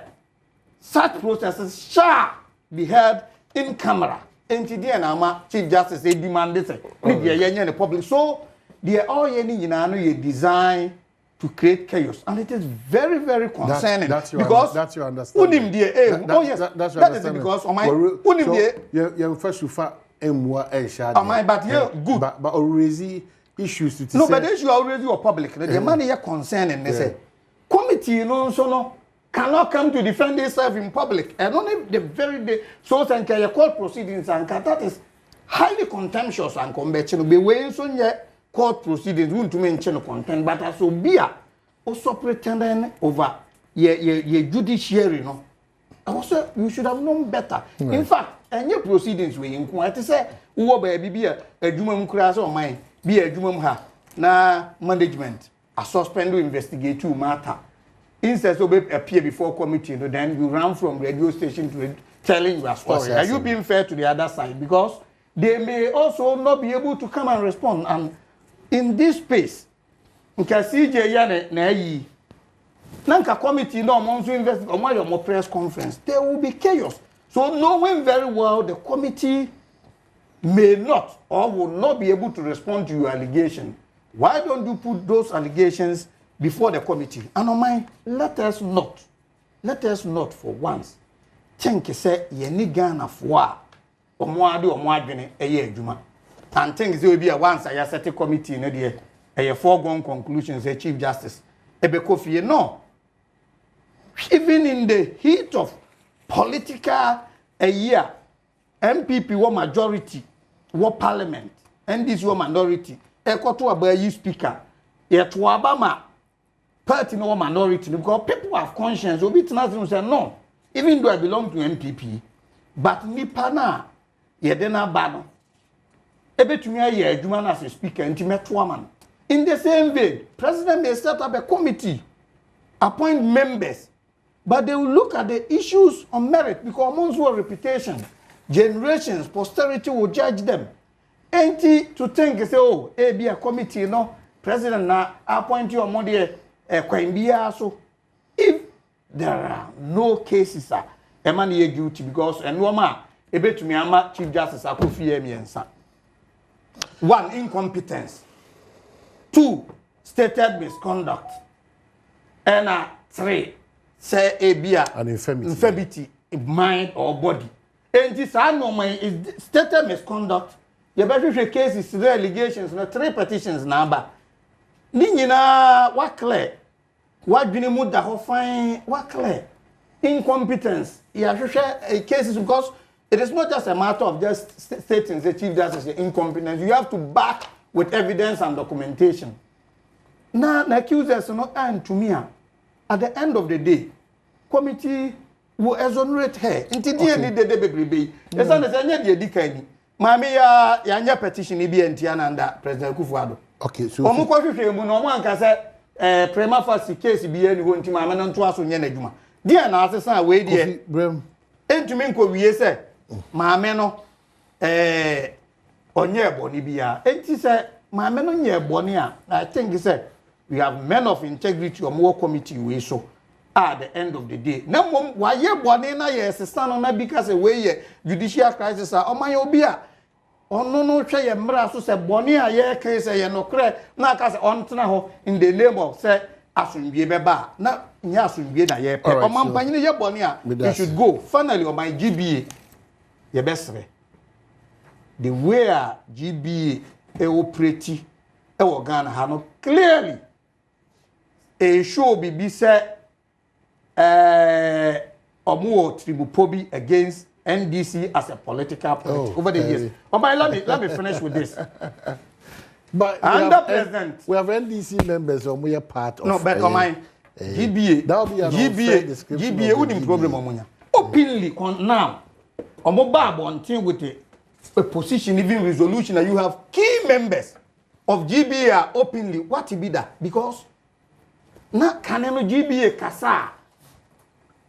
such processes shall be held in camera. And today na Chief Justice they demanded say the public. So they are all ye design to create chaos, and it is very, very concerning. That's your understanding. That is because on my you first you but yeah, good. But already issues to no, but the issue already your public. The money are concerning. They say committee cannot come to defend itself in public. And only the very day so and your court proceedings and that is highly contemptuous and combating. Be weighing so yet. Court proceedings won't mention content, but as Obia also pretending over your judiciary, no. Also, you should have known better. Right. In fact, any proceedings we inquire to say, who be a jumum class or mine, be a jumum ha, na management, a suspend to investigate to matter. Instead of appear before committee, then you run from radio station to telling your story. Are you being fair to the other side? Because they may also not be able to come and respond. And in this space, nka CJ ya na yi nanka committee no monso invest or more press conference, there will be chaos. So knowing very well the committee may not or will not be able to respond to your allegation, why don't you put those allegations before the committee? And on mine, let us not for once think say ye ni Ghana for omoade omoadwene eye adwuma. And things will be a once I set a committee in a foregone conclusions, a Chief Justice. Ebekofie, no. Even in the heat of political a year, MPP were majority, were parliament, and this were minority. Eko to a speaker, yet to Obama, party no minority, because people have conscience, will be nothing say no. Even though I belong to MPP, but Nipana, Yedena Bano. Ebetumi aye adwuma as a speaker intimate man. In the same vein, president may set up a committee, appoint members, but they will look at the issues on merit because amongst our reputation, generations, posterity will judge them. Ain't to think say oh, be a committee no president na appoint you among the so if there are no cases man ye guilty because and woman ebetumi ama Chief Justice Akufo Emiensa. 1, incompetence. 2, stated misconduct. And 3, say an infirmity in mind or body. And this anomaly is stated misconduct. You better say cases, 3 allegations, 3 petitions number. Nina, what clear? What do you need to find? What clear? Incompetence. You have to share cases because it is not just a matter of just stating the Chief Justice is incompetent. You have to back with evidence and documentation. Now, the accusers are not and to me. At the end of the day, committee will exonerate her. Until the end of the day, the son is a decade. Mammy, ya petition be and President Kufuado. Okay, so no one can say prima facie case be any one to my man to us on Yenajuma. Dear Nasa, wait, dear. And to me, we say. Maame no onye boni bia enti say maame no nye boni a I think say we have men of integrity or more committee we so at the end of the day na mom waye boni na yes stand na because we ye judicial crisis a oman obi a ono no hwe ye mra so say boni a ye kan say ye no kre na ka say on tena ho in the name of say asundie beba na nya asundie na ye pe oman panyine ye boni a you should go finally on my GBA. Your best way. the way a GBA operate Ghana ha clearly a show be said omo tribupobi against NDC as a political party over the years. Oh my, let me finish with this. But we have NDC members or we are part of. No, but my GBA. That will be an GBA wouldn't problem on openly now. Omo Babo with a position, even resolution that you have key members of GBA openly. What to be that? Because na kaneno GBA kasa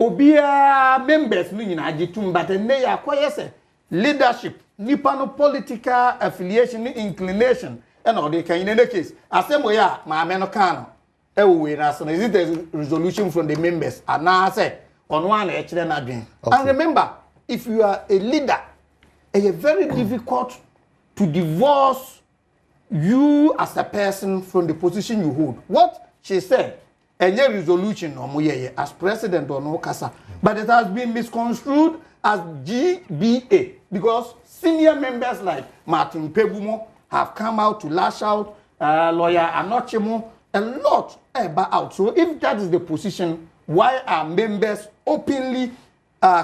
obia members no nyina agitum but ne ya kwese leadership nipa no political affiliation inclination and all they can in any case asemo ya ma me no kan no we na so is it a resolution from the members and now say on one e kire na dwen. And remember, if you are a leader, it's very difficult to divorce you as a person from the position you hold. What she said, any resolution as president or no kasa, but it has been misconstrued as GBA because senior members like Martin Pebumo have come out to lash out, lawyer Anochimo, a lot out. So if that is the position, why are members openly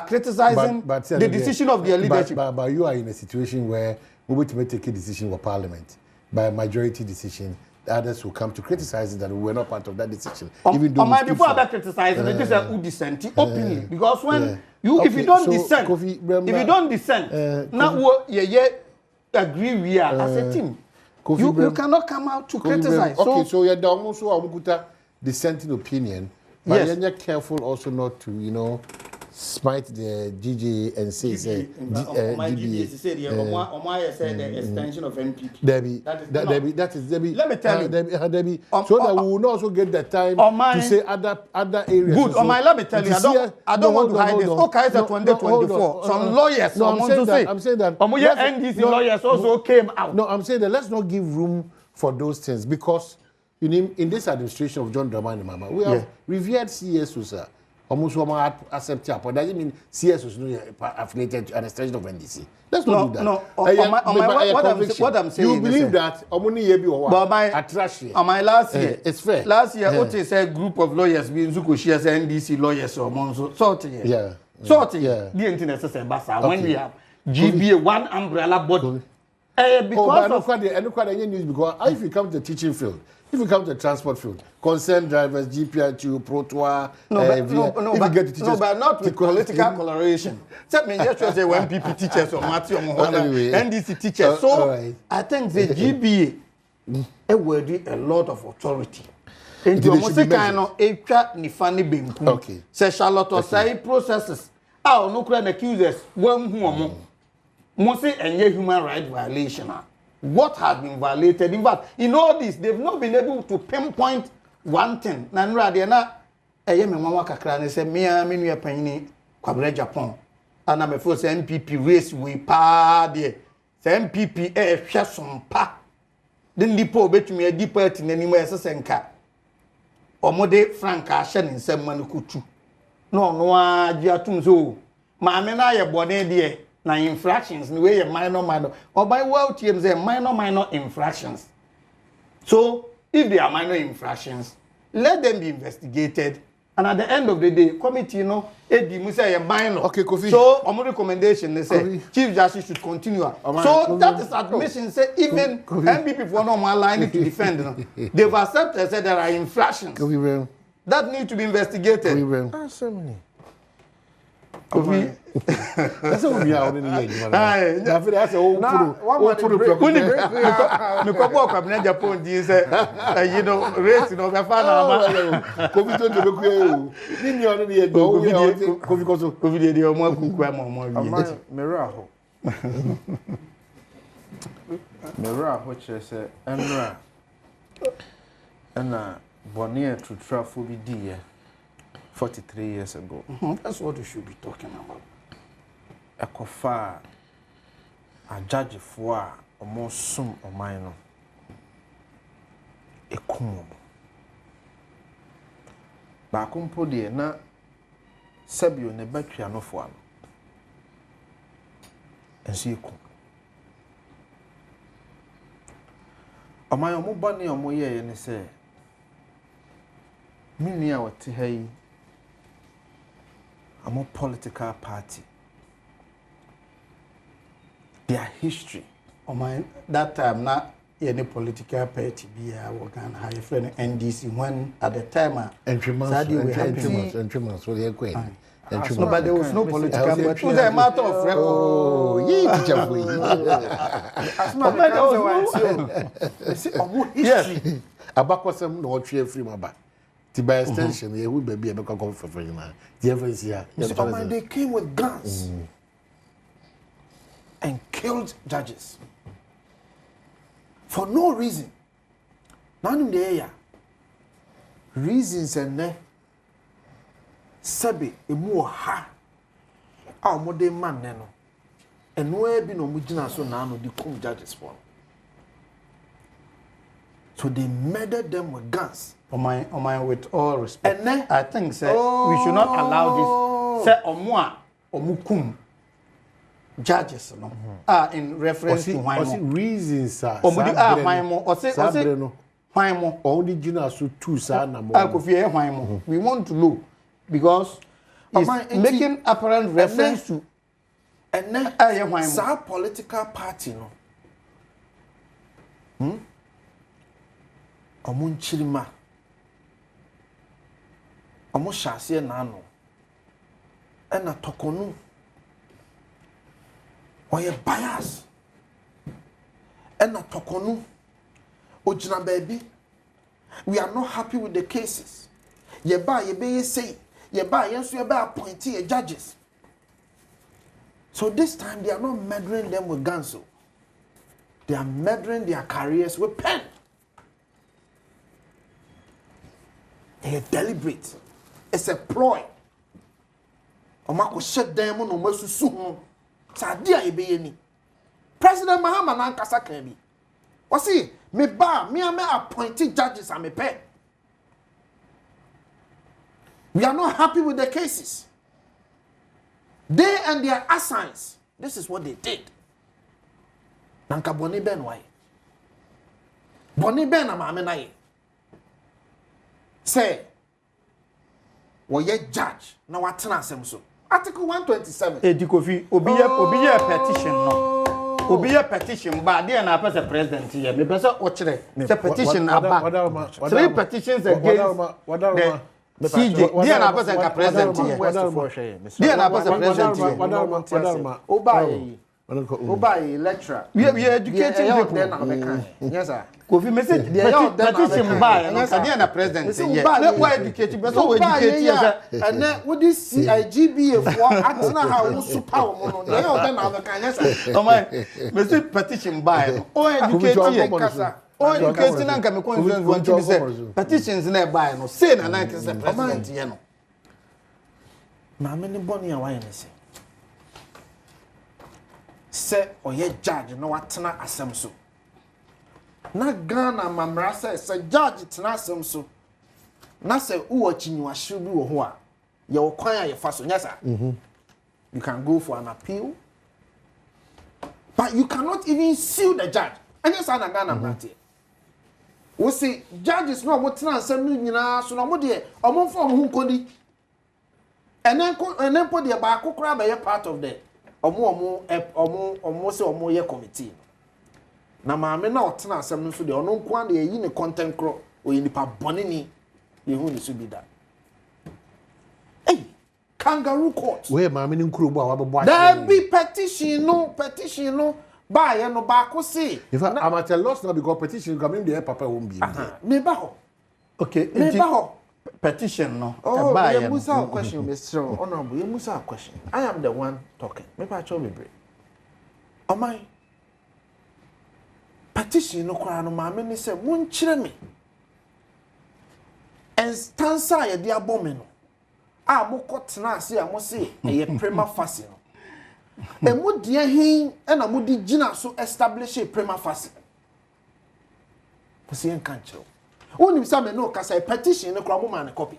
criticizing the decision of their leadership? But you are in a situation where we will take a decision for parliament by majority decision. The others will come to criticize it that we were not part of that decision. Even though before I criticizing it is a who dissent openly because when if you don't dissent, now you agree we are as a team. You cannot come out to criticize. Okay, so you're also dissenting opinion, but you're careful also not to, smite the GBA and say GBA said the extension of NPP. That is Debbie. Let me tell you, Debbie, so that we will also get the time to say other areas. Good. Let me tell you, I don't want to hide this. Okay, it's 2024. Some lawyers, I'm saying that NDC lawyers also came out. No, I'm saying that let's not give room for those things because in this administration of John Dramani Mahama, we have revered CSO, sir. Almost accept it, but doesn't mean CS was affiliated to an extension of NDC. Let's not do that. No. What I'm saying, you believe that Omuni Yebi or attraction. On my last year, it's fair. Last year, Ote said a group of lawyers being Zuko as NDC lawyers or Monzo. The internet says Basa when we have GBA one umbrella body. Because if you come to the teaching field. If you come to the transport field, concerned drivers, GPI2, Pro Tour, but not with political coloration. That means just say when people teachers or Matthew NDC teachers. So I think the GBA awarded a lot of authority. And you must say kind of nifani benku. Okay. Say Charlotte say processes. No crime accusers one who must say any human rights violation. What has been violated? In fact, in all this, they've not been able to pinpoint one thing. Nanra de na me mama kakra ne se me nua panyin Kwabere Japan. Ana me fo se MPP race we pa de. Se MPP hwe sompa. De ndipo betumi adi party nanim esese nka. Omode Frank a hye ne nsem ma ne kutu. No agi atum so. Ma me na ye bone de na infractions the way minor or by well teams say minor infractions. So if they are minor infractions, let them be investigated, and at the end of the day committee say minor. Okay, Kofi. So our recommendation they say Chief Justice should continue. So that is admission say even MPP for no more line to defend. They've accepted said there are infractions that need to be investigated. That's what we are already doing. That's a whole Cabinet Japan say, race, COVID to 43 years ago. That's what we should be talking about. Ekofa a judge for almost some or minor. Ekum. Bakumpo de na Sabio ne battery no for. And see ekum. Amay omo bani omo ye ne say. Me nua wote ha yi. Amo political party. Their history. That time not any political party be working high friend NDC when at the time entrymonths so they queen. No, but there was no political party. It was a matter of record. Oh, teacher for you. Yes. Abakwasem no three free maba. By extension, you will be a become for free now. They came with guns and killed judges for no reason. None of the area reasons and ne sabi emu ha a mo de man ne no eno e bi no mo gina so na no de kum judges for. So they murdered them with guns. With all respect, and then, I think we should not allow this. Say omukum judges no. In reference to why reasons sir. Why mo? Why mo? Only gina so two sa na mo. Why mo? We want to know because it's making apparent reference to. And then, sa political party no. Omun chilima. Omo shase na no. Ena Torkornoo. Oye bias. Ena Torkornoo. Ojina baby. We are not happy with the cases. Yeba yebe say. Yeba yensu yeba appointee judges. So this time they are not murdering them with guns. They are murdering their careers with pen. They are deliberate. It's a ploy. Omako shut them on almost soon. Sadia ebeyeni. President Mahama nankasa kan bi. Wasi me ame appointed judges and me pay. We are not happy with the cases. They and their assigns. This is what they did. Nanka boni ben why? Boni ben amame na ye. Say, well, ye judge. Now what asem so? Article 127. Edikofi, obiye petition no. Obiye petition, but there na person president here. Me person ochre. Say petition about 3 petitions against the CJ. There na person ka president here. There na person president here. Obaye lecturer. We educating people. Yes sir. Kofi message petition buy no say na president here. Let why educate be so educate here. And then with this GBA for atna how we super mo no. They all dey na be kan yes sir. Oh my message petition buy no. O educate here kasa. O educate na nka me conference want to say petitions na buy no. Say na na say president here no. Na me ni boni ya why na say. Say oye judge no watena asem so na Ghana mamra say judge tena asem so na say uwo chinwahwe bi wo ho a ye wo kwan a ye fa so nyasa you can go for an appeal but you cannot even sue the judge and yes na Ghana mrate we say judges no mo tena asem no nyina so no mo de omo fo mo hu nkodi enen po de ba akokora ba ye part of the omo se omo ye committee na maame na otena asem no so de ono nko an de yi ne content cro o yi nipa bonini ye hu ni so bi da hey kangaroo court we maame ni nkuro bo a wabebo there be petition no ba ye no ba ko se in fact I'm at a loss now because petition come the papa won't be me ba ho okay me ba ho petition no you musa question Mr. Honorable you musa question I am the one talking me pa cho bebre o my petition no kwara no maame ni say mun kire me instance a ye de abome no a mo kotena ase a mo se e prima facie no e mo de hin e na mo di gina so establish a prima facie ko se en kan kire Unim say me no kasa petition no kwa mo man copy.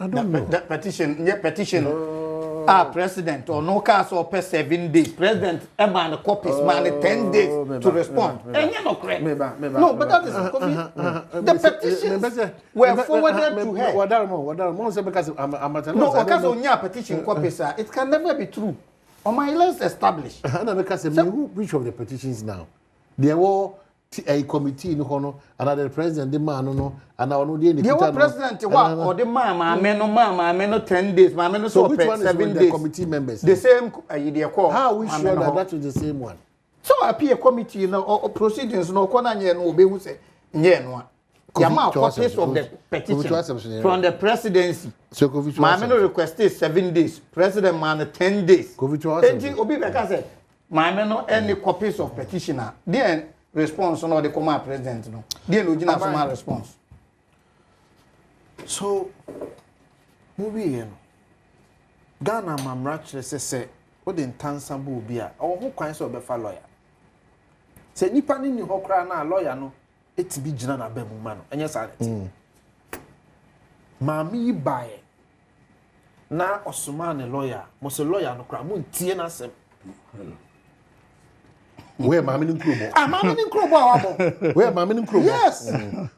I don't know. That petition, yeah, petition. president or no case or per 7 days. President Eman copies man 10 days to respond. And you're not correct. No, but that is the petitions were forwarded to her. No, because on your petition copies, it can never be true. On my list established. Which of the petitions now? There were a committee in Hono, another president, the man, no, and I know the president, or the mama, no 10 days, mamma, no so which one 7 is days. the committee members? The same idea call. How are we sure that is the same one? So appear committee, you know, or proceedings, no, no, be who say, no. Yama copies of the petition from the presidency. So mamma no requested 7 days, president man 10 days. Obi Beka said, mamma no any copies of petitioner. Then response no the command president no. Then no gina some response. So movie no. Ghana mamra kire say what the intansible bi a o ho kwan so be fa lawyer. Say nipa ni ho kra na lawyer no eti bi gina na ba mu ma no. Enye sa det. Mami bae na osuma ne lawyer, mo se lawyer no kra mo ntie na sem. Where mammy in Krubo? Mammy in Krubo. Where mammy in Krubo? Yes.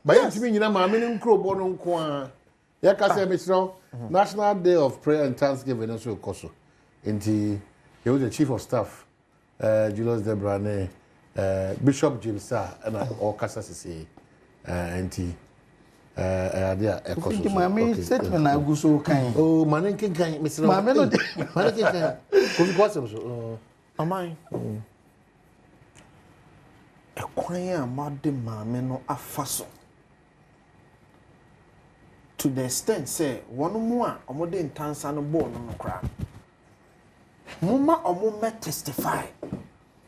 By you mean you know mammy in Krubo on Kwa. Yakase Mr. National Day of Prayer and Thanksgiving also Koso. Inti he was the chief of staff, Julius Debrane, Bishop James and all Casa CC. Inti there a Koso. Mammy said when I go so kind. Oh, Maninkin kind, Mr. Maninkin kind. Who's am I? A choir made mammy no afaso. To the extent, say, one more, or more than Tansan born on the crowd. Mumma or mumma testify.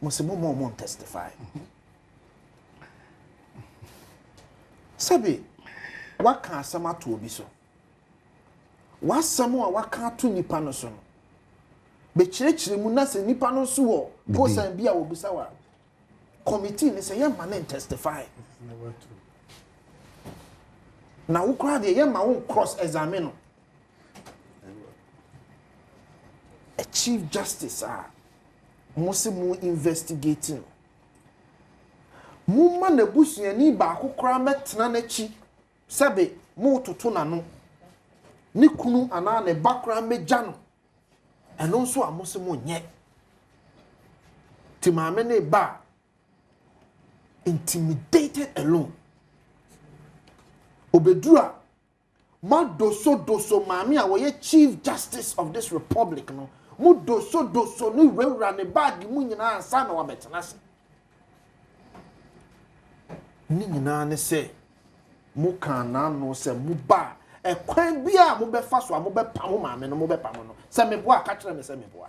Must mumma testify. Sabi, what can some to be so? What someone what can't to Nipanoson? But church munas and Nipano suo, post and be a wobisawa. Committee is a young man and testify. Never true. Now, who cried the young man cross examine? A chief justice, Mosimu investigating. Mumma ne bush ni ba who cramet nanechi, Sabe, mo to tunano. Nikunu anane background me jano. And also a Mosimu nye. Timamene ba. Intimidated alone. Obedura ma doso mami a chief justice of this republic no mu doso ni wewura ne bag mu nyina ansa na wabetena se ni nyina ne se mu kan na no se mu ba e kwan bia mu be fa so a mu be pam mami no mu be pam no se me boa ka kire me se me boa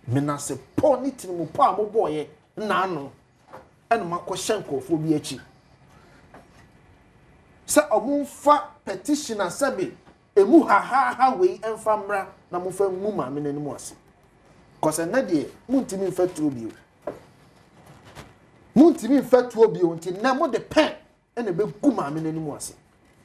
me na se poni tiri mu pa mu boye na no eno makɔ hyenkofo bi achi sa omunfa petitioner sabi emu ha we enfamra na mufa mu ma me nanimu ase cause na de muntimi mfatuo bio nti na mo de pen ene be gu ma me nanimu ase.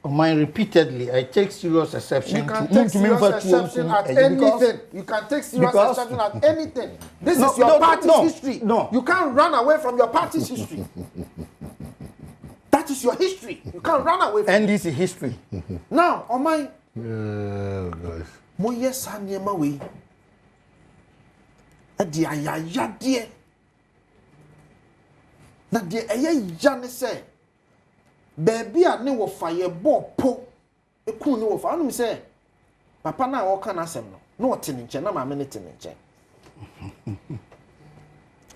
Mine repeatedly, I take serious exception. You can take serious exception at anything. You can take serious exception at anything. This is your party's history. No. You can't run away from your party's history. That is your history. You can't run away from it. And this is history. Now, on my... Oh, gosh. Mo yes, I near my way. Adi ayaya dear. Na dear ayaya say. Baby a ne wo fire ball po eku ne wo fa anu say papa na wo kana asem no na wo tene nche na ma me ne tene nche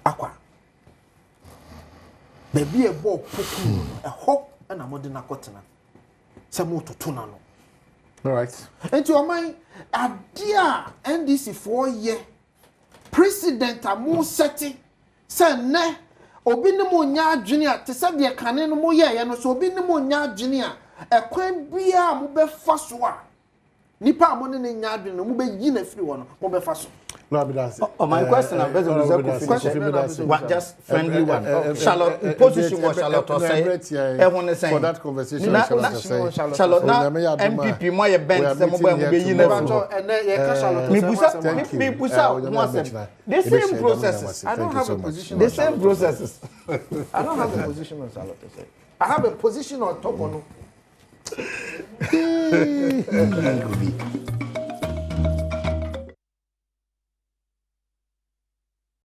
akwa baby e ball po ku e ho na mo de na kotena se mo toto na no. All right. Enti o man adia NDC 4 year president amu seti se ne obi ne mo nya adwene a te se de kane no mo ye no so obi ne mo nya adwene a ekwan bia mo be fa so a nipa mo ne nya adwene no mo be yi na firi wo no mo be fa so. No, but that's my question is just friendly one. Charlotte, position was Charlotte or say, for that conversation, Charlotte, now MPP, my bench, the mobile will be in the the same processes. I don't have a position. The same processes. I don't have a position on Charlotte. I have a position on Torkornoo.